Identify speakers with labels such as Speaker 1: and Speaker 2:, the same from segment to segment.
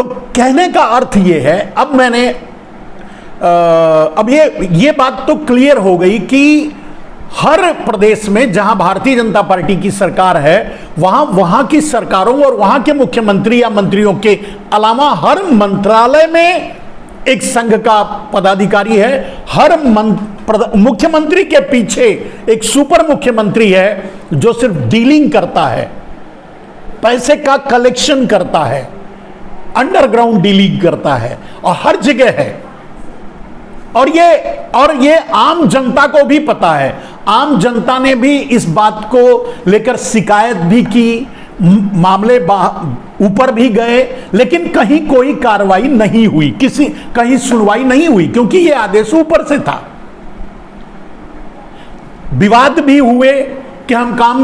Speaker 1: तो कहने का अर्थ यह है, अब मैंने अब ये बात तो क्लियर हो गई कि हर प्रदेश में जहां भारतीय जनता पार्टी की सरकार है, वहां की सरकारों और वहां के मुख्यमंत्री या मंत्रियों के अलावा हर मंत्रालय में एक संघ का पदाधिकारी है। हर मुख्यमंत्री के पीछे एक सुपर मुख्यमंत्री है जो सिर्फ डीलिंग करता है, पैसे का कलेक्शन करता है, अंडरग्राउंड डीलिंग करता है, और हर जगह है। और ये आम जनता को भी पता है। आम जनता ने भी इस बात को लेकर शिकायत भी की, मामले ऊपर भी गए, लेकिन कहीं कोई कार्रवाई नहीं हुई, कहीं सुनवाई नहीं हुई, क्योंकि ये आदेश ऊपर से था। विवाद भी हुए कि हमें काम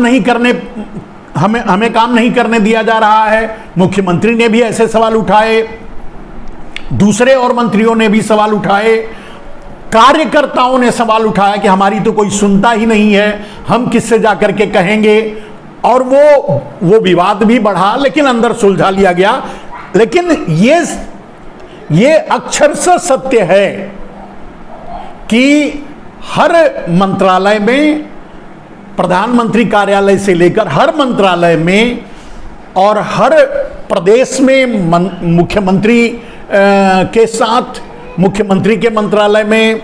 Speaker 1: नहीं करने दिया जा रहा है। मुख्यमंत्री ने भी ऐसे सवाल उठाए, दूसरे और मंत्रियों ने भी सवाल उठाए, कार्यकर्ताओं ने सवाल उठाया कि हमारी तो कोई सुनता ही नहीं है, हम किससे जाकर के कहेंगे। और वो विवाद भी बढ़ा, लेकिन अंदर सुलझा लिया गया। लेकिन ये अक्षरशः सत्य है कि हर मंत्रालय में, प्रधानमंत्री कार्यालय से लेकर हर मंत्रालय में और हर प्रदेश में मुख्यमंत्री के साथ, मुख्यमंत्री के मंत्रालय में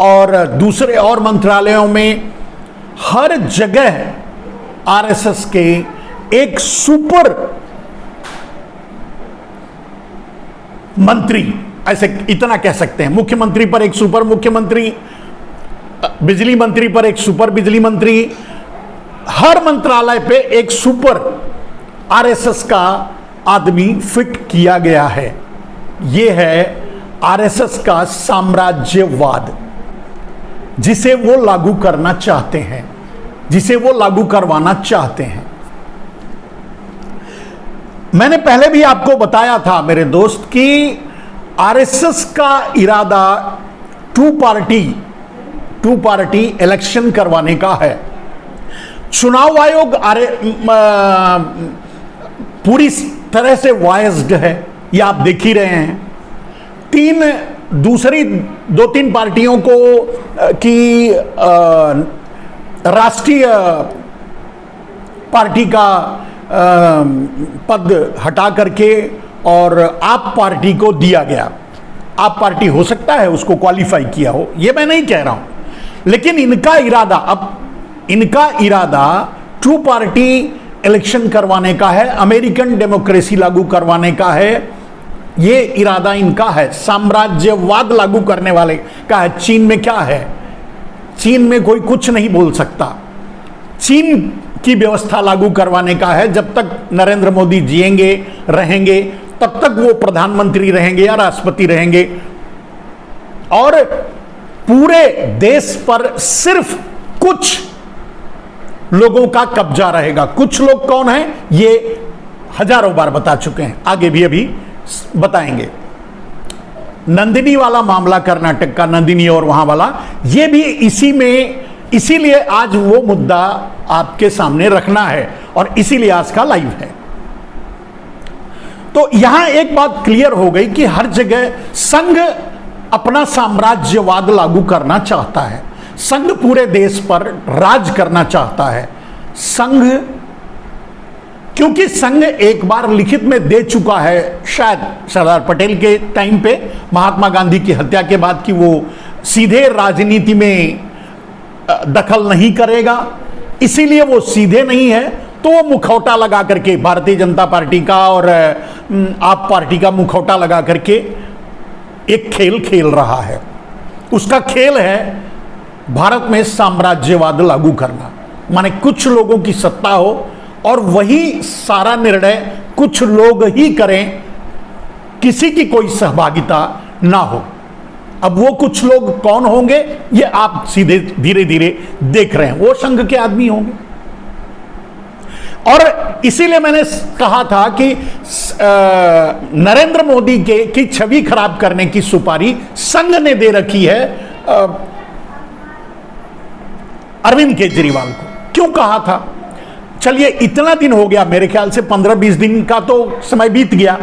Speaker 1: और दूसरे और मंत्रालयों में, हर जगह आरएसएस के एक सुपर मंत्री, ऐसे इतना कह सकते हैं, मुख्यमंत्री पर एक सुपर मुख्यमंत्री, बिजली मंत्री पर एक सुपर बिजली मंत्री, हर मंत्रालय पे एक सुपर आरएसएस का आदमी फिट किया गया है। यह है आरएसएस का साम्राज्यवाद, जिसे वो लागू करना चाहते हैं, जिसे वो लागू करवाना चाहते हैं। मैंने पहले भी आपको बताया था मेरे दोस्त कि आरएसएस का इरादा टू पार्टी इलेक्शन करवाने का है। चुनाव आयोग पूरी तरह से वाइज्ड है, ये आप देख ही रहे हैं। दो तीन पार्टियों को की राष्ट्रीय पार्टी का पद हटा करके और आप पार्टी को दिया गया। आप पार्टी हो सकता है उसको क्वालिफाई किया हो, ये मैं नहीं कह रहा हूं, लेकिन इनका इरादा टू पार्टी इलेक्शन करवाने का है, अमेरिकन डेमोक्रेसी लागू करवाने का है। ये इरादा इनका है, साम्राज्यवाद लागू करने वाले का है। चीन में क्या है? चीन में कोई कुछ नहीं बोल सकता। चीन की व्यवस्था लागू करवाने का है। जब तक नरेंद्र मोदी जिएंगे रहेंगे तब तक वो प्रधानमंत्री रहेंगे या राष्ट्रपति रहेंगे, और पूरे देश पर सिर्फ कुछ लोगों का कब्जा रहेगा। कुछ लोग कौन हैं? ये हजारों बार बता चुके हैं, आगे भी अभी बताएंगे। नंदिनी वाला मामला, कर्नाटक का नंदिनी और वहां वाला, ये भी इसी में, इसीलिए आज वो मुद्दा आपके सामने रखना है और इसीलिए आज का लाइव है। तो यहां एक बात क्लियर हो गई कि हर जगह संघ अपना साम्राज्यवाद लागू करना चाहता है। संघ पूरे देश पर राज करना चाहता है। संघ, क्योंकि संघ एक बार लिखित में दे चुका है, शायद सरदार पटेल के टाइम पे, महात्मा गांधी की हत्या के बाद, कि वो सीधे राजनीति में दखल नहीं करेगा, इसीलिए वो सीधे नहीं है, तो वो मुखौटा लगा करके भारतीय जनता पार्टी का और आप पार्टी का मुखौटा लगा करके एक खेल खेल रहा है। उसका खेल है भारत में साम्राज्यवाद लागू करना, माने कुछ लोगों की सत्ता हो और वही सारा निर्णय कुछ लोग ही करें, किसी की कोई सहभागिता ना हो। अब वो कुछ लोग कौन होंगे, ये आप सीधे धीरे धीरे देख रहे हैं, वो संघ के आदमी होंगे। और इसीलिए मैंने कहा था कि नरेंद्र मोदी की छवि खराब करने की सुपारी संघ ने दे रखी है अरविंद केजरीवाल को। क्यों कहा था? चलिए, इतना दिन हो गया, मेरे ख्याल से 15-20 दिन का तो समय बीत गया।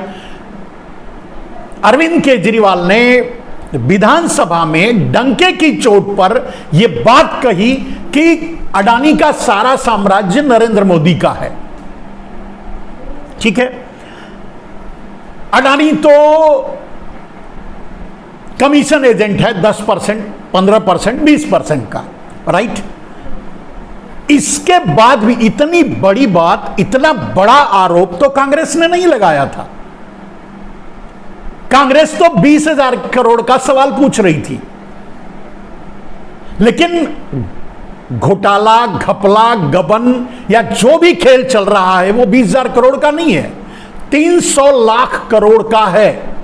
Speaker 1: अरविंद केजरीवाल ने विधानसभा में डंके की चोट पर यह बात कही कि अडानी का सारा साम्राज्य नरेंद्र मोदी का है। ठीक है, अडानी तो कमीशन एजेंट है 10%, 15%, 20% का, राइट। इसके बाद भी इतनी बड़ी बात, इतना बड़ा आरोप तो कांग्रेस ने नहीं लगाया था। कांग्रेस तो 20,000 करोड़ का सवाल पूछ रही थी, लेकिन घोटाला, घपला, गबन या जो भी खेल चल रहा है वो 20,000 करोड़ का नहीं है, 300 लाख करोड़ का है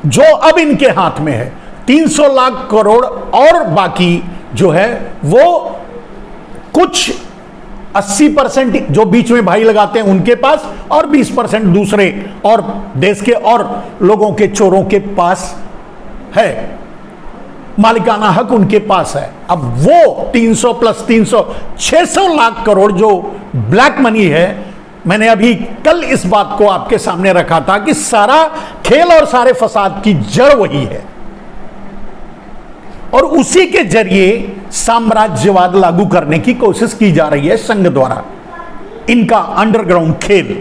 Speaker 1: जो अब इनके हाथ में है। 300 लाख करोड़ और बाकी जो है वो कुछ 80% जो बीच में भाई लगाते हैं उनके पास, और 20% दूसरे और देश के और लोगों के चोरों के पास है। मालिकाना हक उनके पास है। अब वो 300 प्लस 300 600 लाख करोड़ जो ब्लैक मनी है, मैंने अभी कल इस बात को आपके सामने रखा था कि सारा खेल और सारे फसाद की जड़ वही है, और उसी के जरिए साम्राज्यवाद लागू करने की कोशिश की जा रही है संघ द्वारा, इनका अंडरग्राउंड खेल।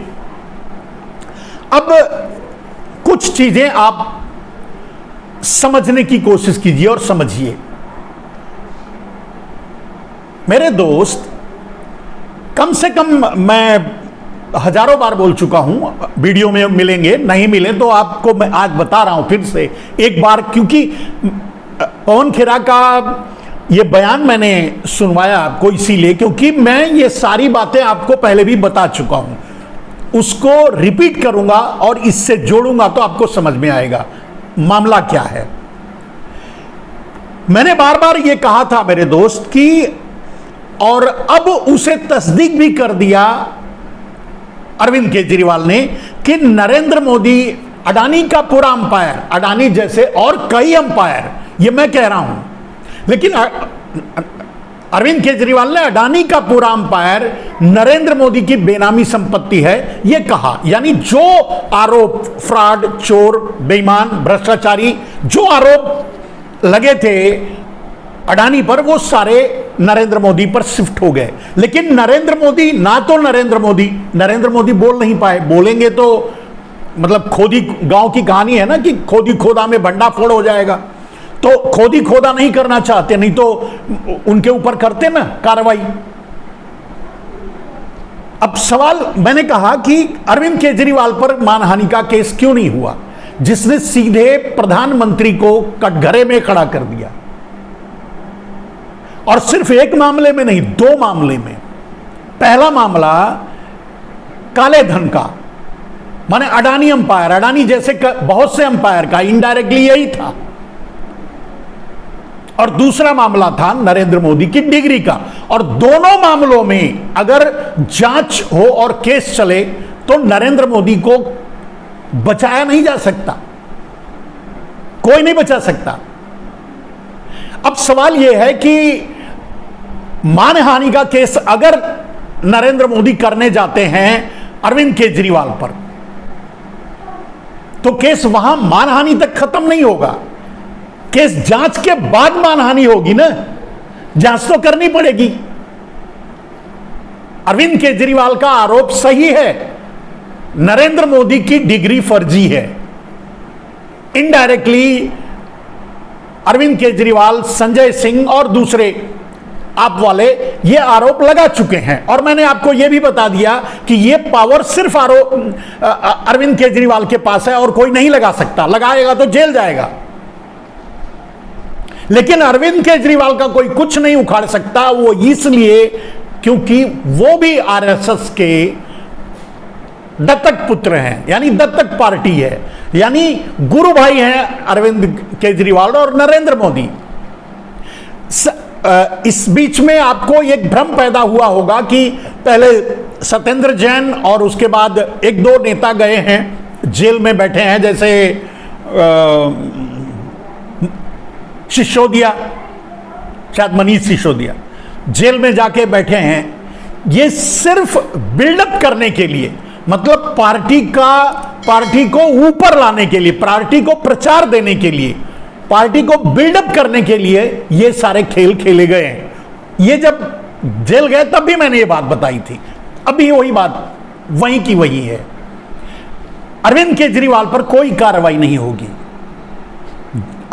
Speaker 1: अब कुछ चीजें आप समझने की कोशिश कीजिए और समझिए। मेरे दोस्त, कम से कम मैं हजारों बार बोल चुका हूं, वीडियो में मिलेंगे, नहीं मिले तो आपको मैं आज बता रहा हूं फिर से एक बार, क्योंकि पवन खेरा का ये बयान मैंने सुनवाया आपको इसीलिए क्योंकि मैं ये सारी बातें आपको पहले भी बता चुका हूं, उसको रिपीट करूंगा और इससे जोड़ूंगा तो आपको समझ में आएगा मामला क्या है। मैंने बार बार ये कहा था मेरे दोस्त कि, और अब उसे तस्दीक भी कर दिया अरविंद केजरीवाल ने, कि नरेंद्र मोदी अडानी का पूरा अंपायर, अडानी जैसे और कई अंपायर, ये मैं कह रहा हूं, लेकिन अरविंद केजरीवाल ने अडानी का पूरा अंपायर नरेंद्र मोदी की बेनामी संपत्ति है ये कहा। यानी जो आरोप, फ्रॉड, चोर, बेईमान, भ्रष्टाचारी जो आरोप लगे थे अडानी पर, वो सारे नरेंद्र मोदी पर शिफ्ट हो गए। लेकिन नरेंद्र मोदी बोल नहीं पाए। बोलेंगे तो मतलब खोदी गांव की कहानी है ना कि खोदी खोदा में भंडा फोड़ हो जाएगा, तो खोदी खोदा नहीं करना चाहते, नहीं तो उनके ऊपर करते ना कार्रवाई। अब सवाल, मैंने कहा कि अरविंद केजरीवाल पर मानहानि का केस क्यों नहीं हुआ, जिसने सीधे प्रधानमंत्री को कटघरे में खड़ा कर दिया, और सिर्फ एक मामले में नहीं, 2 मामले में। पहला मामला काले धन का, माने अडानी अंपायर, अडानी जैसे बहुत से अंपायर का इनडायरेक्टली यही था, और दूसरा मामला था नरेंद्र मोदी की डिग्री का। और दोनों मामलों में अगर जांच हो और केस चले तो नरेंद्र मोदी को बचाया नहीं जा सकता, कोई नहीं बचा सकता। अब सवाल यह है कि मानहानि का केस अगर नरेंद्र मोदी करने जाते हैं अरविंद केजरीवाल पर, तो केस वहां मानहानि तक खत्म नहीं होगा, केस जांच के बाद मानहानि होगी ना, जांच तो करनी पड़ेगी। अरविंद केजरीवाल का आरोप सही है, नरेंद्र मोदी की डिग्री फर्जी है। इनडायरेक्टली अरविंद केजरीवाल, संजय सिंह और दूसरे आप वाले ये आरोप लगा चुके हैं, और मैंने आपको यह भी बता दिया कि यह पावर सिर्फ अरविंद केजरीवाल के पास है और कोई नहीं लगा सकता, लगाएगा तो जेल जाएगा। लेकिन अरविंद केजरीवाल का कोई कुछ नहीं उखाड़ सकता, वो इसलिए क्योंकि वो भी आरएसएस के दत्तक पुत्र हैं, यानी दत्तक पार्टी है, यानी गुरु भाई हैं अरविंद केजरीवाल और नरेंद्र मोदी। इस बीच में आपको एक भ्रम पैदा हुआ होगा कि पहले सत्येंद्र जैन और उसके बाद 1-2 नेता गए हैं, जेल में बैठे हैं, जैसे सिसोदिया, शायद मनीष सिसोदिया जेल में जाके बैठे हैं। ये सिर्फ बिल्डअप करने के लिए, मतलब पार्टी का पार्टी को ऊपर लाने के लिए, पार्टी को प्रचार देने के लिए, पार्टी को बिल्डअप करने के लिए ये सारे खेल खेले गए हैं। ये जब जेल गए तब भी मैंने ये बात बताई थी, अभी वही बात वहीं की वही है। अरविंद केजरीवाल पर कोई कार्रवाई नहीं होगी।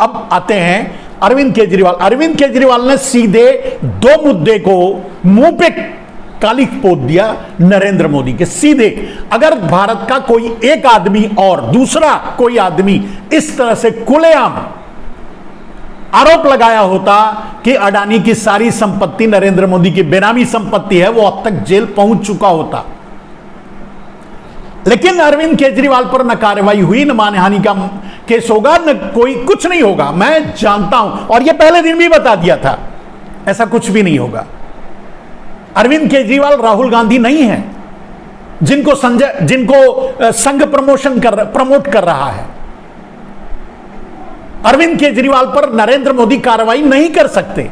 Speaker 1: अब आते हैं अरविंद केजरीवाल। अरविंद केजरीवाल ने सीधे दो मुद्दे को मुंह पे कालिख पोत दिया नरेंद्र मोदी के सीधे। अगर भारत का कोई एक आदमी और दूसरा कोई आदमी इस तरह से खुलेआम आरोप लगाया होता कि अडानी की सारी संपत्ति नरेंद्र मोदी की बेनामी संपत्ति है, वो अब तक जेल पहुंच चुका होता। लेकिन अरविंद केजरीवाल पर न कार्रवाई हुई, न मानहानि का केस होगा, न कोई कुछ नहीं होगा। मैं जानता हूं और यह पहले दिन भी बता दिया था, ऐसा कुछ भी नहीं होगा। अरविंद केजरीवाल राहुल गांधी नहीं है जिनको संघ प्रमोट कर रहा है। अरविंद केजरीवाल पर नरेंद्र मोदी कार्रवाई नहीं कर सकते।